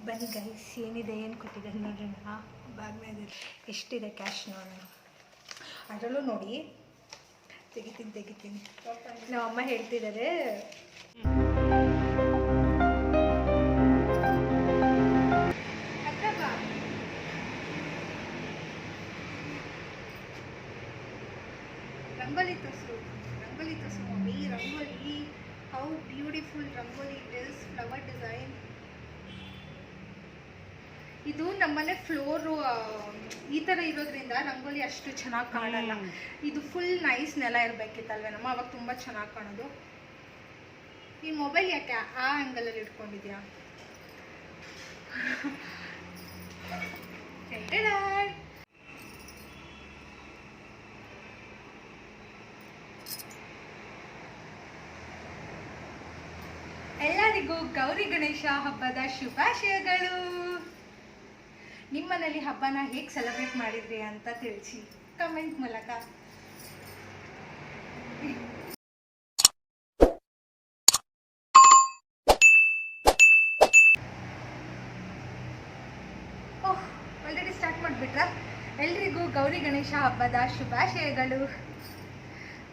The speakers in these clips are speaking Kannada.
ಬನ್ನಿ ಗೈಸ್, ಏನಿದೆ ಏನು ಕೊಟ್ಟಿದ್ದಾರೆ ನೋಡೋಣ. ಬ್ಯಾಗ್ನಾಗ ಎಷ್ಟಿದೆ ಕ್ಯಾಶ್ ನೋಡೋಣ. ಅದರಲ್ಲೂ ನೋಡಿ, ತೆಗಿತೀನಿ. ನಮ್ಮ ಅಮ್ಮ ಹೇಳ್ತಿದ್ದಾರೆ ರಂಗೋಲಿ ತೋರಿಸು mummy. Rangoli, how beautiful rangoli it is. Flower design. ಇದು ನಮ್ಮನೆ ಫ್ಲೋರು ಈ ಥರ ಇರೋದ್ರಿಂದ ರಂಗೋಲಿ ಅಷ್ಟು ಚೆನ್ನಾಗಿ ಕಾಣಲ್ಲ. ಇದು ಫುಲ್ ನೈಸ್ ನೆಲ ಇರಬೇಕಿತ್ತಲ್ವೇ ನಮ್ಮ, ಅವಾಗ ತುಂಬ ಚೆನ್ನಾಗಿ ಕಾಣೋದು. ಈ ಮೊಬೈಲ್ ಯಾಕೆ ಆ ಆ್ಯಂಗಲಲ್ಲಿ ಇಟ್ಕೊಂಡಿದ್ಯಾ? ಎಲ್ಲರಿಗೂ ಗೌರಿ ಗಣೇಶ ಹಬ್ಬದ ಶುಭಾಶಯಗಳು. ನಿಮ್ಮನೇಲಿ ಹಬ್ಬನ ಹೇಗೆ ಸೆಲೆಬ್ರೇಟ್ ಮಾಡಿದ್ರಿ ಅಂತ ತಿಳಿಸಿ ಕಮೆಂಟ್ ಮೂಲಕ. ಆಲ್ರೆಡಿ ಸ್ಟಾರ್ಟ್ ಮಾಡಿಬಿಟ್ರಾ? ಎಲ್ರಿಗೂ ಗೌರಿ ಗಣೇಶ ಹಬ್ಬದ ಶುಭಾಶಯಗಳು.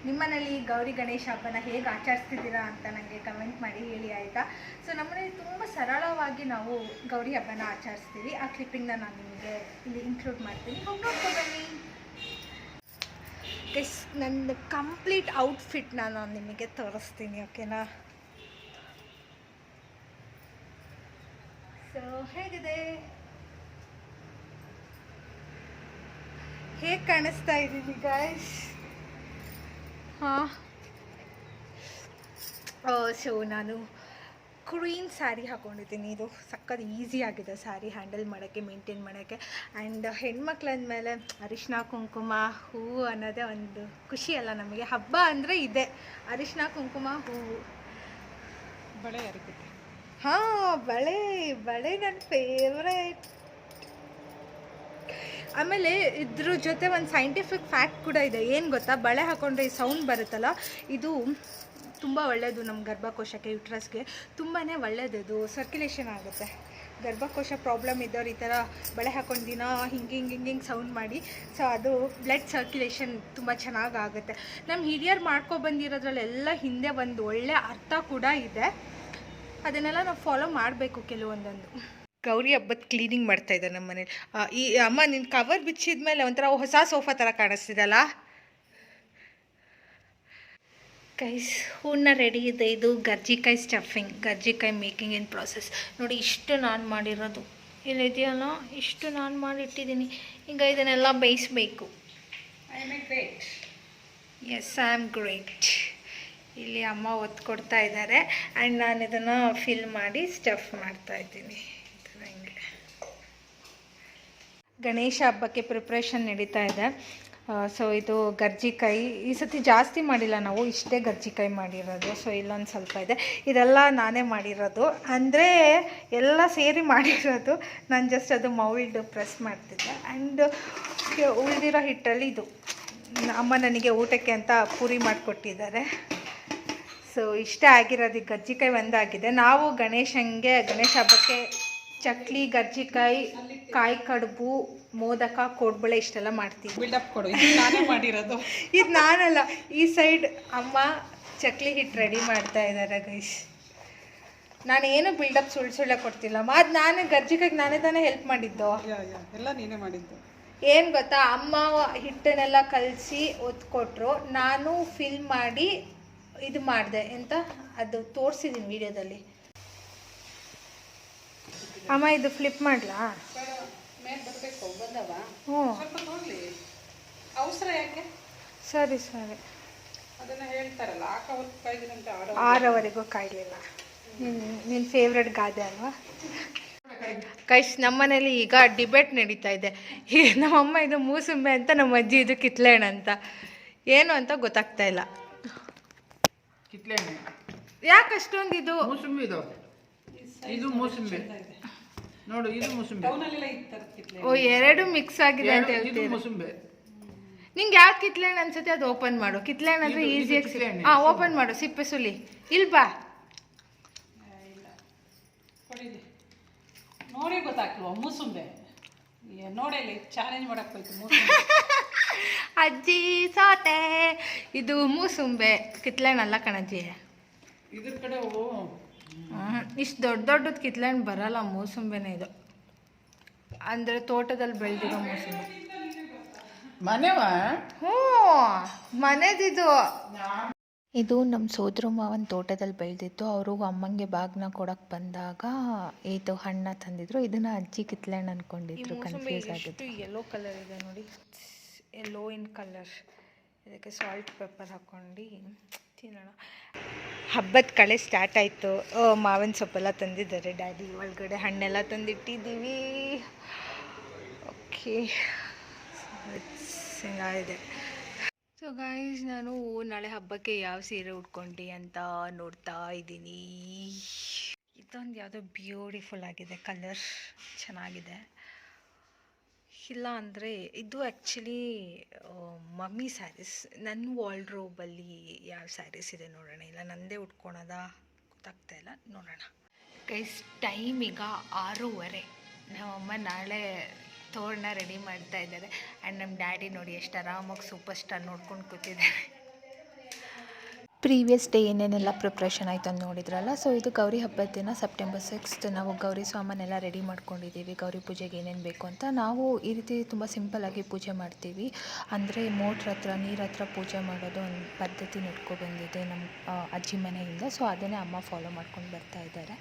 ನಿಮ್ಮನೇಲಿ ಗೌರಿ ಗಣೇಶ ಹಬ್ಬನ ಹೇಗೆ ಆಚರಿಸ್ತಿದ್ದೀರಾ ಅಂತ ನನಗೆ ಕಮೆಂಟ್ ಮಾಡಿ ಹೇಳಿ, ಆಯಿತಾ? ಸೊ ನಮ್ಮನೇಲಿ ತುಂಬ ಸರಳವಾಗಿ ನಾವು ಗೌರಿ ಹಬ್ಬನ ಆಚರಿಸ್ತೀವಿ. ಆ ಕ್ಲಿಪ್ಪಿಂಗ್ನ ನಾನು ನಿಮಗೆ ಇಲ್ಲಿ ಇನ್ಕ್ಲೂಡ್ ಮಾಡ್ತೀನಿ, ಹೋಗಿ ನೋಡ್ಕೊಬನ್ನಿ. ಗೈಸ್, ನನ್ನ ಕಂಪ್ಲೀಟ್ ಔಟ್ಫಿಟ್ನ ನಾನು ನಿಮಗೆ ತೋರಿಸ್ತೀನಿ, ಓಕೆನಾ? ಸೊ ಹೇಗಿದೆ, ಹೇಗೆ ಕಾಣಿಸ್ತಾ ಇದ್ದೀನಿ ಗೈಸ್? ಸೊ ನಾನು ಕ್ರೀನ್ ಸ್ಯಾರಿ ಹಾಕ್ಕೊಂಡಿದ್ದೀನಿ. ಇದು ಸಕ್ಕತ್ ಈಸಿ ಆಗಿದೆ ಸ್ಯಾರಿ ಹ್ಯಾಂಡಲ್ ಮಾಡೋಕ್ಕೆ, ಮೇಂಟೈನ್ ಮಾಡೋಕ್ಕೆ. ಆ್ಯಂಡ್ ಹೆಣ್ಮಕ್ಳಂದಮೇಲೆ ಅರಿಶಿನ ಕುಂಕುಮ ಹೂವು ಅನ್ನೋದೇ ಒಂದು ಖುಷಿ ಅಲ್ಲ ನಮಗೆ. ಹಬ್ಬ ಅಂದರೆ ಇದೆ, ಅರಿಶಿನ ಕುಂಕುಮ ಹೂವು. ಬಳೆ ಯಾರಿಗೆ? ಹಾಂ, ಬಳೆ ನನ್ನ ಫೇವ್ರೇಟ್. ಆಮೇಲೆ ಇದ್ರ ಜೊತೆ ಒಂದು ಸೈಂಟಿಫಿಕ್ ಫ್ಯಾಕ್ಟ್ ಕೂಡ ಇದೆ. ಏನು ಗೊತ್ತಾ? ಬಳೆ ಹಾಕ್ಕೊಂಡ್ರೆ ಈ ಸೌಂಡ್ ಬರುತ್ತಲ್ಲ, ಇದು ತುಂಬ ಒಳ್ಳೆಯದು ನಮ್ಮ ಗರ್ಭಕೋಶಕ್ಕೆ, ಯುಟ್ರಸ್ಗೆ ತುಂಬಾ ಒಳ್ಳೆಯದು. ಸರ್ಕ್ಯುಲೇಷನ್ ಆಗುತ್ತೆ. ಗರ್ಭಕೋಶ ಪ್ರಾಬ್ಲಮ್ ಇದ್ದವ್ರು ಈ ಥರ ಬಳೆ ಹಾಕೊಂಡು ದಿನ ಹಿಂಗೆ ಸೌಂಡ್ ಮಾಡಿ, ಸೊ ಅದು ಬ್ಲಡ್ ಸರ್ಕ್ಯುಲೇಷನ್ ತುಂಬ ಚೆನ್ನಾಗಾಗುತ್ತೆ. ನಮ್ಮ ಹಿರಿಯರು ಮಾಡ್ಕೊಬಂದಿರೋದ್ರಲ್ಲೆಲ್ಲ ಹಿಂದೆ ಒಂದು ಒಳ್ಳೆ ಅರ್ಥ ಕೂಡ ಇದೆ. ಅದನ್ನೆಲ್ಲ ನಾವು ಫಾಲೋ ಮಾಡಬೇಕು ಕೆಲವೊಂದೊಂದು. ಗೌರಿ ಹಬ್ಬದ ಕ್ಲೀನಿಂಗ್ ಮಾಡ್ತಾ ಇದ್ದಾರೆ ನಮ್ಮ ಮನೇಲಿ. ಈ ಅಮ್ಮ ನಿನ್ನ ಕವರ್ ಬಿಚ್ಚಿದ ಮೇಲೆ ಒಂಥರ ಹೊಸ ಸೋಫಾ ಥರ ಕಾಣಿಸ್ತಿದಲ್ಲ ಗೈಸ್. ಹೂರ್ಣ ರೆಡಿ ಇದೆ. ಇದು ಗರ್ಜಿಕಾಯಿ ಸ್ಟಫಿಂಗ್, ಗರ್ಜಿಕಾಯಿ ಮೇಕಿಂಗ್ ಇನ್ ಪ್ರಾಸೆಸ್. ನೋಡಿ, ಇಷ್ಟು ನಾನು ಮಾಡಿರೋದು ಇಲ್ಲಿದೆಯಲ್ಲ, ಇಷ್ಟು ನಾನು ಮಾಡಿಟ್ಟಿದ್ದೀನಿ. ಈಗ ಇದನ್ನೆಲ್ಲ ಬೇಯಿಸಬೇಕು. Yes, I am great. ಇಲ್ಲಿ ಅಮ್ಮ ಒತ್ತು ಕೊಡ್ತಾ ಇದ್ದಾರೆ ಆ್ಯಂಡ್ ನಾನು ಇದನ್ನು ಫಿಲ್ ಮಾಡಿ ಸ್ಟಫ್ ಮಾಡ್ತಾಯಿದ್ದೀನಿ. ಗಣೇಶ ಹಬ್ಬಕ್ಕೆ ಪ್ರಿಪ್ರೇಷನ್ ನಡೀತಾ ಇದೆ. ಸೊ ಇದು ಗರ್ಜಿಕಾಯಿ ಈ ಸತಿ ಜಾಸ್ತಿ ಮಾಡಿಲ್ಲ ನಾವು, ಇಷ್ಟೇ ಗರ್ಜಿಕಾಯಿ ಮಾಡಿರೋದು. ಸೊ ಇಲ್ಲೊಂದು ಸ್ವಲ್ಪ ಇದೆ. ಇದೆಲ್ಲ ನಾನೇ ಮಾಡಿರೋದು, ಅಂದರೆ ಎಲ್ಲ ಸೇರಿ ಮಾಡಿರೋದು. ನಾನು ಜಸ್ಟ್ ಅದು ಮೌಲ್ಡ್ ಪ್ರೆಸ್ ಮಾಡ್ತಿದ್ದೆ. ಆ್ಯಂಡ್ ಉಳಿದಿರೋ ಹಿಟ್ಟಲ್ಲಿ ಇದು ಅಮ್ಮ ನನಗೆ ಊಟಕ್ಕೆ ಅಂತ ಪೂರಿ ಮಾಡಿಕೊಟ್ಟಿದ್ದಾರೆ. ಸೊ ಇಷ್ಟೇ ಆಗಿರೋದು. ಈಗ ಗರ್ಜಿಕಾಯಿ ಒಂದಾಗಿದೆ. ನಾವು ಗಣೇಶ ಹಬ್ಬಕ್ಕೆ ಚಕ್ಲಿ, ಗರ್ಜಿಕಾಯಿ, ಕಾಯಿ ಕಡುಬು, ಮೋದಕ, ಕೋಡ್ಬಳೆ ಇಷ್ಟೆಲ್ಲ ಮಾಡ್ತೀವಿ. ಬಿಲ್ಡಪ್ ಕೊಡು, ಇದು ನಾನೇ ಮಾಡಿರೋದು. ಇದು ನಾನಲ್ಲ, ಈ ಸೈಡ್ ಅಮ್ಮ ಚಕ್ಲಿ ಹಿಟ್ಟು ರೆಡಿ ಮಾಡ್ತಾ ಇದ್ದಾರೆ ಗೈಸ್. ನಾನೇನು ಬಿಲ್ಡಪ್ ಸುಳ್ಳೆ ಕೊಡ್ತಿಲ್ಲಮ್ಮ. ಅದು ನಾನು ಗರ್ಜಿಕಾಯಿಗೆ ನಾನೇ ತಾನೇ ಹೆಲ್ಪ್ ಮಾಡಿದ್ದು. ಎಲ್ಲ ನೀನೇ ಮಾಡಿದ್ದು. ಏನು ಗೊತ್ತಾ, ಅಮ್ಮ ಹಿಟ್ಟನ್ನೆಲ್ಲ ಕಲಸಿ ಒತ್ಕೊಟ್ರು, ನಾನು ಫಿಲ್ ಮಾಡಿ ಇದು ಮಾಡಿದೆ. ಎಂತ ಅದು ತೋರಿಸಿದ್ದೀನಿ ವಿಡಿಯೋದಲ್ಲಿ. ಅಮ್ಮ ಇದು ಫ್ಲಿಪ್ ಮಾಡಲಾ? ಹ್ಞೂ, ಅವಸರ ಯಾಕೆ? ಸರಿ. ಅದನ್ನ ಹೇಳ್ತಾರಲ್ಲ, 6ವರೆಗೂ ಕಾಯಲಿಲ್ಲ. ನಿನ್ನ ಫೇವ್ರೆಟ್ ಗಾದೆ ಅಲ್ವಾ ಗೈಸ್? ನಮ್ಮನೇಲಿ ಈಗ ಡಿಬೇಟ್ ನಡೀತಾ ಇದೆ. ನಮ್ಮಮ್ಮ ಇದು ಮೂಸುಂಬೆ ಅಂತ, ನಮ್ಮ ಅಜ್ಜಿ ಇದು ಕಿತ್ಳೆಹಣ್ಣು ಅಂತ. ಏನು ಅಂತ ಗೊತ್ತಾಗ್ತಾ ಇಲ್ಲ. ಯಾಕೆ ಅಷ್ಟೊಂದು ಇದು ಮೂಸುಂಬಿ? ಇದು ಮೂಸುಂಬಿ ನೋಡು, ಇದು ಮೂಸುಂಬಿ. ಓ, ಎರಡು ಮಿಕ್ಸ್ ಆಗಿದೆ ಅಂತ ಹೇಳ್ತೀವಿ. ಮೂಸುಂಬಿ ನಿಂಗೆ ಯಾವ್ದು ಕಿತ್ಳೆಹಣ್ಣು ಅನ್ಸುತ್ತೆ ಅದು ಓಪನ್ ಮಾಡು. ಕಿತ್ಳೆಹಣ್ಣು ಅಂದರೆ ಈಸಿಯಾಗಿ ಓಪನ್ ಮಾಡು. ಸಿಪ್ಪೆ ಸುಲಿ ಇಲ್ಲಿ ಬಾ. ನೋಡಿ ಗೊತ್ತಾಗ್ತವ ಮೂಸುಂಬೆ ನೋಡಿಲ್ಲ ಚಾಲೆಂಜ್ ಮಾಡಕ್ ಹೋಯ್ತು ಮೂಸುಂಬೆ. ಅಜ್ಜಿ ಸೋತೆ. ಇದು ಮೂಸುಂಬೆ ಕಿತ್ಲೆನಲ್ಲ ಕಣಜ್ಜಿ. ಇದ್ರ ಕಡೆ ಇಷ್ಟು ದೊಡ್ಡ ದೊಡ್ಡದು ಕಿತ್ಲೆಹಣ್ಣು ಬರಲ್ಲ, ಮೂಸುಂಬೆನೇ ಇದು. ಅಂದರೆ ತೋಟದಲ್ಲಿ ಬೆಳೆದಿರೋ ಮೂಸುಂಬೆ. ಮನೆವ ಹ್ಞೂ ಮನೆದಿದು. ಇದು ನಮ್ಮ ಸೋದರ ಮಾವನ ತೋಟದಲ್ಲಿ ಬೆಳೆದಿತ್ತು. ಅವರು ಅಮ್ಮಂಗೆ ಬಾಗ್ನ ಕೊಡಕ್ಕೆ ಬಂದಾಗ ಇದು ಹಣ್ಣ ತಂದಿದ್ರು. ಇದನ್ನ ಅಜ್ಜಿ ಕಿತ್ಲೆಹಣ್ಣು ಅನ್ಕೊಂಡಿದ್ರು, ಕನ್ಫ್ಯೂಸ್ ಆಗಿತ್ತು. ಯೆಲ್ಲೋ ಕಲರ್ ಇದೆ ನೋಡಿ, ಯೆಲ್ಲೋ ಇನ್ ಕಲರ್. ಇದಕ್ಕೆ ಸಾಲ್ಟ್ ಪೆಪ್ಪರ್ ಹಾಕ್ಕೊಂಡು ತಿನ್ನೋಣ. ಹಬ್ಬದ ಕಳೆ ಸ್ಟಾರ್ಟ್ ಆಯಿತು. ಮಾವಿನ ಸೊಪ್ಪೆಲ್ಲ ತಂದಿದ್ದಾರೆ ಡ್ಯಾಡಿ. ಒಳಗಡೆ ಹಣ್ಣೆಲ್ಲ ತಂದಿಟ್ಟಿದ್ದೀವಿ. ಓಕೆ, ಹಿಂಗಾಗಿದೆ. ಸೊ ಗೈಸ್, ನಾನು ನಾಳೆ ಹಬ್ಬಕ್ಕೆ ಯಾವ ಸೀರೆ ಉಟ್ಕೊಂಡು ಅಂತ ನೋಡ್ತಾ ಇದ್ದೀನಿ. ಇದೊಂದು ಯಾವುದೋ ಬ್ಯೂಟಿಫುಲ್ ಆಗಿದೆ, ಕಲರ್ ಚೆನ್ನಾಗಿದೆ. ಇಲ್ಲ ಅಂದರೆ ಇದು ಆ್ಯಕ್ಚುಲಿ ಮಮ್ಮಿ ಸ್ಯಾರೀಸ್. ನನ್ನ ವಾಲ್ಡ್ರೋಬಲ್ಲಿ ಯಾವ ಸ್ಯಾರೀಸ್ ಇದೆ ನೋಡೋಣ. ಇಲ್ಲ ನಂದೇ ಉಟ್ಕೊಳೋದ ಗೊತ್ತಾಗ್ತಾ ಇಲ್ಲ, ನೋಡೋಣ. ಗೈಸ್, ಟೈಮ್ ಈಗ 6:30. ನಮ್ಮಮ್ಮ ನಾಳೆ ತೋರಣ ರೆಡಿ ಮಾಡ್ತಾ ಇದ್ದಾರೆ. ಆ್ಯಂಡ್ ನಮ್ಮ ಡ್ಯಾಡಿ ನೋಡಿ ಎಷ್ಟು ಆರಾಮಾಗಿ ಸೂಪರ್ ಸ್ಟಾರ್ ನೋಡ್ಕೊಂಡು ಕೂತಿದ್ದಾರೆ. ಪ್ರೀವಿಯಸ್ ಡೇ ಏನೇನೆಲ್ಲ ಪ್ರಿಪ್ರೇಷನ್ ಆಯಿತು ಅಂತ ನೋಡಿದ್ರಲ್ಲ. ಸೊ ಇದು ಗೌರಿ ಹಬ್ಬದ ದಿನ ಸೆಪ್ಟೆಂಬರ್ 6 ನಾವು ಗೌರಿ ಸಾಮಾನೆಲ್ಲ ರೆಡಿ ಮಾಡ್ಕೊಂಡಿದ್ದೀವಿ. ಗೌರಿ ಪೂಜೆಗೆ ಏನೇನು ಬೇಕು ಅಂತ. ನಾವು ಈ ರೀತಿ ತುಂಬ ಸಿಂಪಲ್ಲಾಗಿ ಪೂಜೆ ಮಾಡ್ತೀವಿ. ಅಂದರೆ ಮೋಟ್ರ್ ಹತ್ರ ನೀರ ಹತ್ರ ಪೂಜೆ ಮಾಡೋದು ಒಂದು ಪದ್ಧತಿ ನಡ್ಕೊಬಂದಿದೆ ನಮ್ಮ ಅಜ್ಜಿ ಮನೆಯಿಂದ. ಸೊ ಅದನ್ನೇ ಅಮ್ಮ ಫಾಲೋ ಮಾಡ್ಕೊಂಡು ಬರ್ತಾ ಇದ್ದಾರೆ.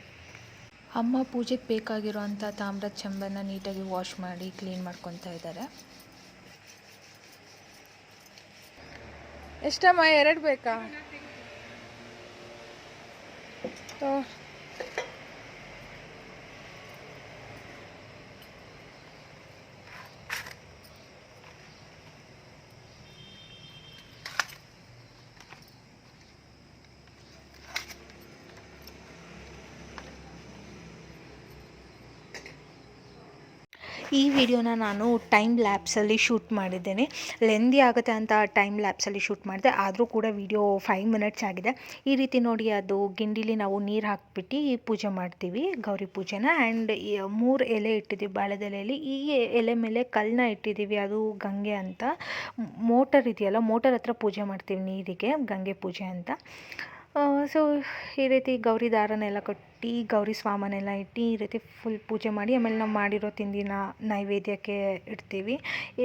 ಅಮ್ಮ ಪೂಜೆಗೆ ಬೇಕಾಗಿರೋವಂಥ ತಾಮ್ರದ ಚೆಂಬನ್ನು ನೀಟಾಗಿ ವಾಶ್ ಮಾಡಿ ಕ್ಲೀನ್ ಮಾಡ್ಕೊತಾ ಇದ್ದಾರೆ. ಎಷ್ಟಮ್ಮ? 2 ಬೇಕಾ? ಈ ವಿಡಿಯೋನ ನಾನು ಟೈಮ್ ಲ್ಯಾಪ್ಸಲ್ಲಿ ಶೂಟ್ ಮಾಡಿದ್ದೇನೆ. ಲೆಂದಿ ಆಗುತ್ತೆ ಅಂತ ಟೈಮ್ ಲ್ಯಾಪ್ಸಲ್ಲಿ ಶೂಟ್ ಮಾಡಿದೆ. ಆದರೂ ಕೂಡ ವಿಡಿಯೋ 5 ಮಿನಿಟ್ಸ್ ಆಗಿದೆ. ಈ ರೀತಿ ನೋಡಿ, ಅದು ಗಿಂಡಿಲಿ ನಾವು ನೀರು ಹಾಕ್ಬಿಟ್ಟು ಪೂಜೆ ಮಾಡ್ತೀವಿ ಗೌರಿ ಪೂಜೆನ. ಆ್ಯಂಡ್ 3 ಎಲೆ ಇಟ್ಟಿದ್ದೀವಿ ಬಾಳೆದೆಲೆಯಲ್ಲಿ. ಈ ಎಲೆ ಮೇಲೆ ಕಲ್ಲನ್ನ ಇಟ್ಟಿದ್ದೀವಿ, ಅದು ಗಂಗೆ ಅಂತ. ಮೋಟರ್ ಇದೆಯಲ್ಲ, ಮೋಟರ್ ಹತ್ರ ಪೂಜೆ ಮಾಡ್ತೀವಿ ನೀರಿಗೆ, ಗಂಗೆ ಪೂಜೆ ಅಂತ. ಸೊ ಈ ರೀತಿ ಗೌರಿ ದಾರನೆಲ್ಲ ಕಟ್ಟಿ ಗೌರಿ ಸ್ವಾಮನೆಲ್ಲ ಇಟ್ಟು ಈ ರೀತಿ ಫುಲ್ ಪೂಜೆ ಮಾಡಿ ಆಮೇಲೆ ನಾವು ಮಾಡಿರೋ ತಿಂಡಿನ ನೈವೇದ್ಯಕ್ಕೆ ಇಡ್ತೀವಿ.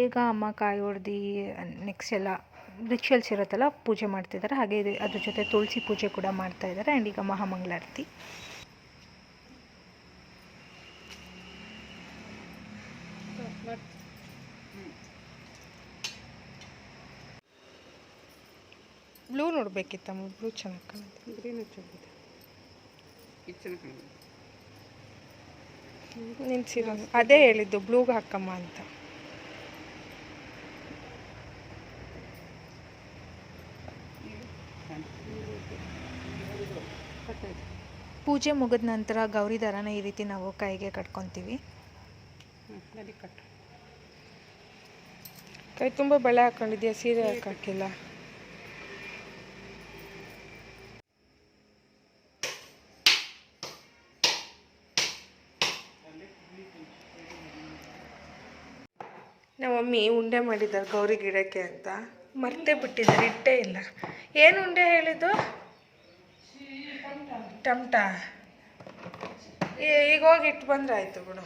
ಈಗ ಅಮ್ಮ ಕಾಯಿ ಹೊಡ್ದು ನೆಕ್ಸ್ಟ್ ಎಲ್ಲ ರಿಚುವಲ್ಸ್ ಇರುತ್ತಲ್ಲ ಪೂಜೆ ಮಾಡ್ತಿದ್ದಾರೆ. ಹಾಗೆ ಅದ್ರ ಜೊತೆ ತುಳಸಿ ಪೂಜೆ ಕೂಡ ಮಾಡ್ತಾಯಿದ್ದಾರೆ. ಆ್ಯಂಡ್ ಈಗ ಮಹಾಮಂಗಳಾರತಿ. ಬ್ಲೂ ನೋಡಬೇಕಿತ್ತಮ್ಮ, ಬ್ಲೂ ಚೆನ್ನಾಗಿ ಕಾಣುತ್ತೆ. ಗ್ರೀನ್ ಚೆನ್ನಾಗಿದೆ, ಇದು ಚೆನ್ನಾಗಿ ಕಾಣಿದೆ. ನಿನ್ಸಿರೋ ಅದೇ ಹೇಳಿದ್ದು ಬ್ಲೂಗೆ ಹಾಕಮ್ಮ ಅಂತ. ಪೂಜೆ ಮುಗಿದ ನಂತರ ಗೌರಿ ದಾರನ ಈ ರೀತಿ ನಾವು ಕೈಗೆ ಕಟ್ಕೊತೀವಿ. ಕೈ ತುಂಬ ಬಳೆ ಹಾಕೊಂಡಿದ್ಯಾ, ಸೀರೆ ಹಾಕಿಲ್ಲ. ನಮ್ಮ ಮಮ್ಮಿ ಉಂಡೆ ಮಾಡಿದ್ದಾರೆ ಗೌರಿ ಗಿಡಕ್ಕೆ ಅಂತ, ಮರ್ತೇ ಬಿಟ್ಟಿದ್ದಾರೆ, ಇಟ್ಟೇ ಇಲ್ಲ. ಏನು ಉಂಡೆ ಹೇಳಿದ್ದು? ಟಮಟ. ಈಗ ಹೋಗಿ ಇಟ್ಟು ಬಂದ್ರೆ ಆಯಿತು ಬಿಡು.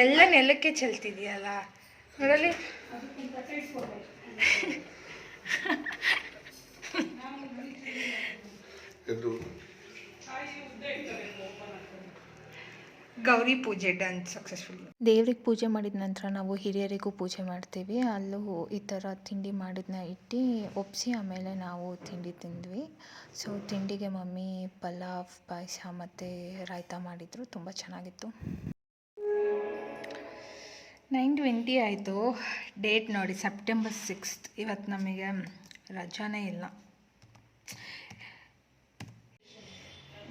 ಎಲ್ಲ ನೆಲಕ್ಕೆ ಚೆಲ್ತಿದೆಯಲ್ಲ ನೋಡಲಿ. ಗೌರಿ ಪೂಜೆ ಡನ್ ಸಕ್ಸಸ್ಫುಲ್. ದೇವ್ರಿಗೆ ಪೂಜೆ ಮಾಡಿದ ನಂತರ ನಾವು ಹಿರಿಯರಿಗೂ ಪೂಜೆ ಮಾಡ್ತೀವಿ. ಅಲ್ಲೂ ಈ ಥರ ತಿಂಡಿ ಮಾಡಿದ್ನ ಇಟ್ಟು ಒಪ್ಪಿಸಿ ಆಮೇಲೆ ನಾವು ತಿಂಡಿ ತಿಂದ್ವಿ. ಸೊ ತಿಂಡಿಗೆ ಮಮ್ಮಿ ಪಲಾವ್, ಪಾಯಸ ಮತ್ತು ರಾಯ್ತ ಮಾಡಿದರು, ತುಂಬ ಚೆನ್ನಾಗಿತ್ತು. 9:20 ಆಯಿತು. ಡೇಟ್ ನೋಡಿ ಸೆಪ್ಟೆಂಬರ್ 6. ಇವತ್ತು ನಮಗೆ ರಜಾನೇ ಇಲ್ಲ.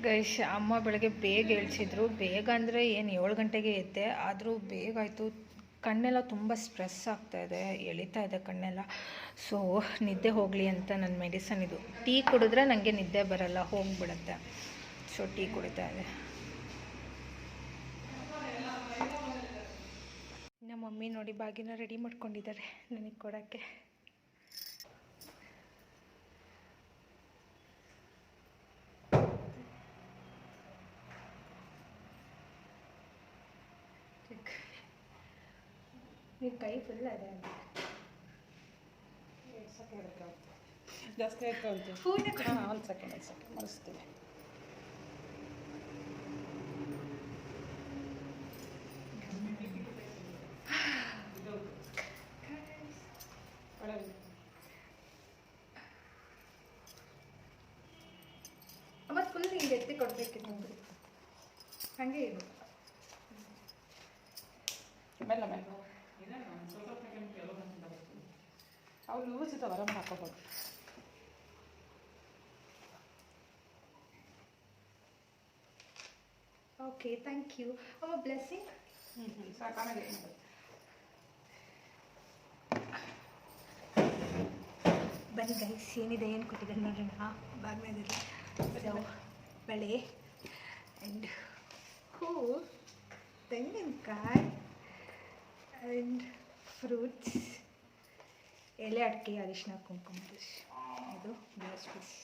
ಗೈಸ್, ಅಮ್ಮ ಬೆಳಗ್ಗೆ ಬೇಗ ಹೇಳ್ಸಿದ್ರು. ಬೇಗ ಅಂದರೆ ಏನು 7 ಗಂಟೆಗೆ ಎದ್ದೆ, ಆದರೂ ಬೇಗ ಆಯಿತು. ಕಣ್ಣೆಲ್ಲ ತುಂಬ ಸ್ಟ್ರೆಸ್ ಆಗ್ತಾಯಿದೆ, ಎಳಿತಾ ಇದೆ ಕಣ್ಣೆಲ್ಲ. ಸೊ ನಿದ್ದೆ ಹೋಗಲಿ ಅಂತ ನನ್ನ ಮೆಡಿಸನ್ ಇದು. ಟೀ ಕುಡಿದ್ರೆ ನನಗೆ ನಿದ್ದೆ ಬರಲ್ಲ, ಹೋಗಿಬಿಡುತ್ತೆ. ಸೊ ಟೀ ಕುಡಿತಾ ಇದೆ. ನಮ್ಮ ಮಮ್ಮಿ ನೋಡಿ ಬಾಗಿನ ರೆಡಿ ಮಾಡ್ಕೊಂಡಿದ್ದಾರೆ ನನಗೆ ಕೊಡೋಕ್ಕೆ. ನೀವು ಕೈ ಫುಲ್ ಅದೇ ಜಾಸ್ತಿ ಆಯ್ತು ಅಂತ. ಹಾಂ, ಒಂದು ಸೆಕೆಂಡ್ ಮಾಡಿಸ್ತೀನಿ. ಮತ್ತು ಫುಲ್ ಹಿಂಗೆ ಎತ್ತಿ ಕೊಡಬೇಕಿತ್ತು ನೋಡಿ, ಹಾಗೆ ಇದು ಮೇಲೆ ಅವ್ರು ಲೂಸ್ ಇದ್ದಾವೆ, ಆರಾಮ ಹಾಕೋಬೋದು. Okay, thank you. ಅಮ್ಮ ಬ್ಲೆಸ್ಸಿಂಗ್. ಸಾಕಾಗಿದೆ. ಬನ್ನಿ ಗೈಸ್, ಏನಿದೆ ಏನು ಕೊಟ್ಟಿದ್ದಾರೆ ನೋಡೋಣ ಬಾಗ್ನದಲ್ಲಿ. ಸೊ ಬಳೆ ಆ್ಯಂಡ್ ಹೂ, ತೆಂಗಿನಕಾಯಿ ಆ್ಯಂಡ್ ಫ್ರೂಟ್ಸ್, ಎಲೆ ಅಡಿಕೆ, ಅರಿಶಿನ, ಕುಂಕುಮ, ಇದು ಬ್ಲೌಸ್ ಪೀಸ್,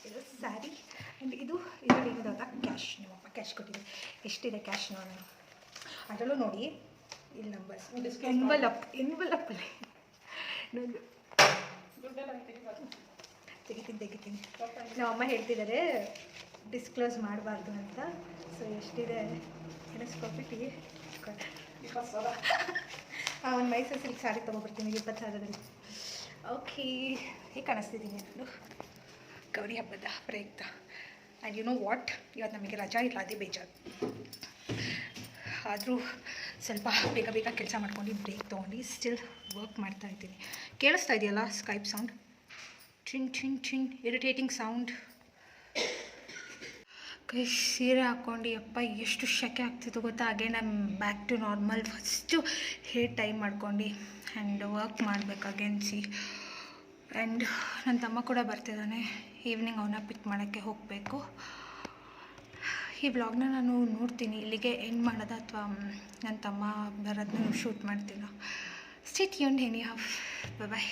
ಇದು ಸ್ಯಾರಿ ಆ್ಯಂಡ್ ಇದು ಏನಿದೆ ಕ್ಯಾಶ್. ನಿಮ್ಮಪ್ಪ ಕ್ಯಾಶ್ ಕೊಟ್ಟಿದೆ. ಎಷ್ಟಿದೆ ಕ್ಯಾಶ್ ನೋಡೋಣ. ಅದರಲ್ಲೂ ನೋಡಿ ಇಲ್ಲಿ ನಂಬರ್ಸ್, ಎನ್ವಲಪ್ಪಲ್ಲಿ ನೋಡಿ ತೆಗಿತೀನಿ. ನಮ್ಮಮ್ಮ ಹೇಳ್ತಿದ್ದಾರೆ ಡಿಸ್ಕ್ಲೋಸ್ ಮಾಡಬಾರ್ದು ಅಂತ. ಸೊ ಎಷ್ಟಿದೆ ಎಣಿಸ್ಕೊಬಿಟ್ಟು ಒಂದು ಮೈಸೂರು ಸಿಲ್ಕ್ ಸಾರಿ ತೊಗೊಬರ್ತೀನಿ 20,000ದಲ್ಲಿ. ಓಕೆ, ಹೇಗೆ ಕಾಣಿಸ್ತಿದ್ದೀನಿ ನಾನು ಗೌರಿ ಹಬ್ಬದ ಪ್ರಯುಕ್ತ. ಆ್ಯಂಡ್ ಯು ನೋ ವಾಟ್, ಇವತ್ತು ನಮಗೆ ರಜಾ ಇಲ್ಲ, ಅದೇ ಬೇಜಾರು. ಆದರೂ ಸ್ವಲ್ಪ ಬೇಗ ಕೆಲಸ ಮಾಡ್ಕೊಂಡು ಬ್ರೇಕ್ ತೊಗೊಂಡು ಸ್ಟಿಲ್ ವರ್ಕ್ ಮಾಡ್ತಾಯಿದ್ದೀನಿ. ಕೇಳಿಸ್ತಾ ಇದೆಯಲ್ಲ ಸ್ಕೈಪ್ ಸೌಂಡ್, ಚಿನ್ ಇರಿಟೇಟಿಂಗ್ ಸೌಂಡ್. ಕೈ ಸೀರೆ ಹಾಕ್ಕೊಂಡು ಅಪ್ಪ ಎಷ್ಟು ಶೆಕೆ ಆಗ್ತಿತ್ತು ಗೊತ್ತಾ. ಹಾಗೆ ನಾನು back to normal. First hair time ಮಾಡ್ಕೊಂಡು ಆ್ಯಂಡ್ ವರ್ಕ್ ಮಾಡಬೇಕು ಅಗೇನ್ಸಿ. ಆ್ಯಂಡ್ ನನ್ನ ತಮ್ಮ ಕೂಡ ಬರ್ತಿದ್ದಾನೆ, ಈವ್ನಿಂಗ್ ಅವನ್ನ ಪಿಕ್ ಮಾಡೋಕ್ಕೆ ಹೋಗಬೇಕು. ಈ ವ್ಲಾಗ್ನ ನಾನು ನೋಡ್ತೀನಿ ಇಲ್ಲಿಗೆ ಎಂಡ್ ಮಾಡೋದು, ಅಥವಾ ನನ್ನ ತಮ್ಮ ಬರೋದನ್ನ ಶೂಟ್ ಮಾಡ್ತೀನೋ. Stay tuned anyhow. ಬಾಯ್.